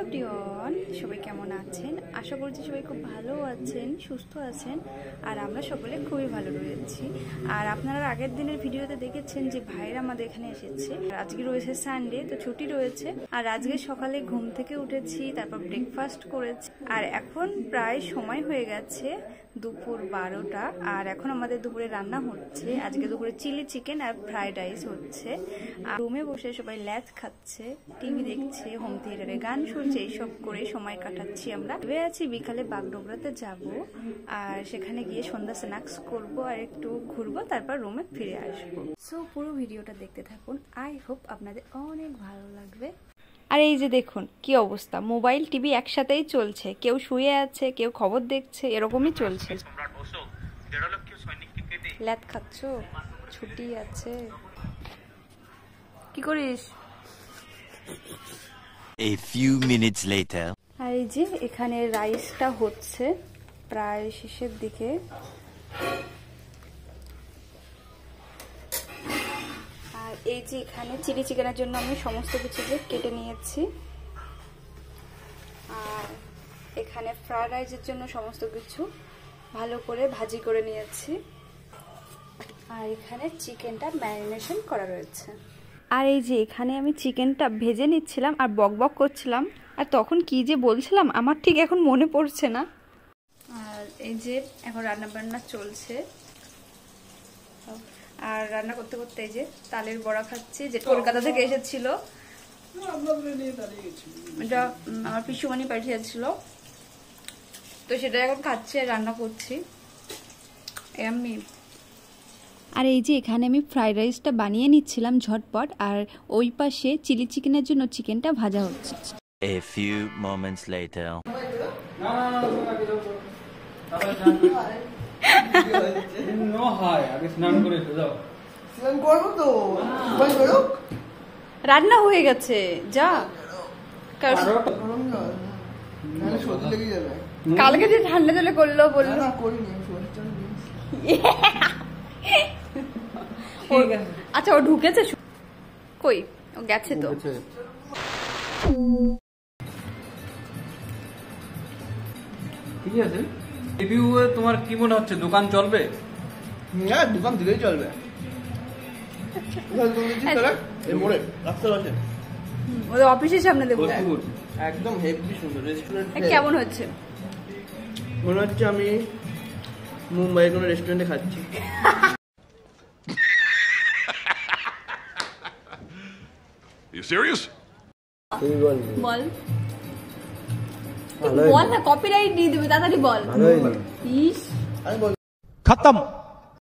Everyone, সবাই কেমন আছেন? আশা করছি সবাই খুব ভালো আছেন, সুস্থ আছেন। আর আমরা সকলে খুবই ভালো রয়েছি। আর আপনারা আগের দিনের ভিডিওতে দেখেছেন যে ভাইরা আমাদের এখানে এসেছে। আজকে রয়েছে সানডে, তো ছুটি রয়েছে। আর আজকে সকালে ঘুম থেকে উঠেছি, তারপর ব্রেকফাস্ট করেছি। আর এখন প্রায় সময় হয়ে গেছে দুপুর 12টা। আর এখন আমাদের দুপুরে রান্না হচ্ছে। আজকে দুপুরে চিলি চিকেন আর ফ্রাইড রাইস হচ্ছে। আর রুমে বসে সবাই ল্যাচ খাচ্ছে, টিভি দেখছে, হোম থিয়েটারে গান শুনছে, এইসব করে সময় কাটাচ্ছি আমরা। ভেবে আছি বিকালে বাগডোগরাতে যাব, আর সেখানে গিয়ে সন্ধ্যা স্ন্যাক্স করব আর একটু ঘুরবো, তারপর রুমে ফিরে আসবো। সো পুরো ভিডিওটা দেখতে থাকুন, আই হোপ আপনাদের অনেক ভালো লাগবে। আর এই যে দেখুন কি অবস্থা, মোবাইল টিভি একসাথেই চলছে, কেউ শুয়ে আছে, কেউ খবর দেখছে, এরকমই চলছে। ল্যাদ খাচ্ছ? ছুটি আছে? কি করিস? A few minutes later. আর এই যে এখানে রাইসটা হচ্ছে প্রায় শেষের দিকে। আর এই যে এখানে চিলি চিকেনের জন্য আমি সমস্ত কিছু যে কেটে নিয়েছি। আর এখানে ফ্রাইড রাইসের জন্য সমস্ত কিছু ভালো করে ভাজি করে নিয়েছি। আর এখানে চিকেনটা ম্যারিনেশন করা রয়েছে। আর এই যে এখানে আমি চিকেনটা ভেজে নিচ্ছিলাম আর বকবক করছিলাম, আর তখন কি যে বলছিলাম আমার ঠিক এখন মনে পড়ছে না। আর এই যে এখন রান্না বান্না চলছে। আর রান্না করতে করতে এই যে তালের বড়া খাচ্ছি, যে কলকাতা থেকে এসেছিল। এটা আমার পিসুমণি পাঠিয়েছিল, তো সেটা এখন খাচ্ছি আর রান্না করছি। এমনি। আর এই যে এখানে আমি ফ্রাইড রাইসটা বানিয়ে নিচ্ছিলাম ঝটপট, আর ওই পাশে চিলি চিকেনের জন্য চিকেনটা ভাজা হচ্ছে। A few moments later. রান্না হয়ে গেছে, যা। কালকে যে ঠান্ডা জলে করলো বললো। আচ্ছা, ও ঢুকেছে? কই, ও গেছে তো। ঠিক আছে, রিভিউয়ে তোমার কি মনে হচ্ছে, দোকান চলবে? না, দোকান দিলেই চলবে। ওদের অফিসের সামনে দেবো। একদম হেভি সুন্দর রেস্টুরেন্ট। কেমন হচ্ছে? মনে হচ্ছে আমি মুম্বাইয়ের কোনো রেস্টুরেন্টে খাচ্ছি। You serious? বল বল না, কপিরাইট দিয়ে দেবে, তাড়াতাড়ি বল। ইস, আমি বল खत्म।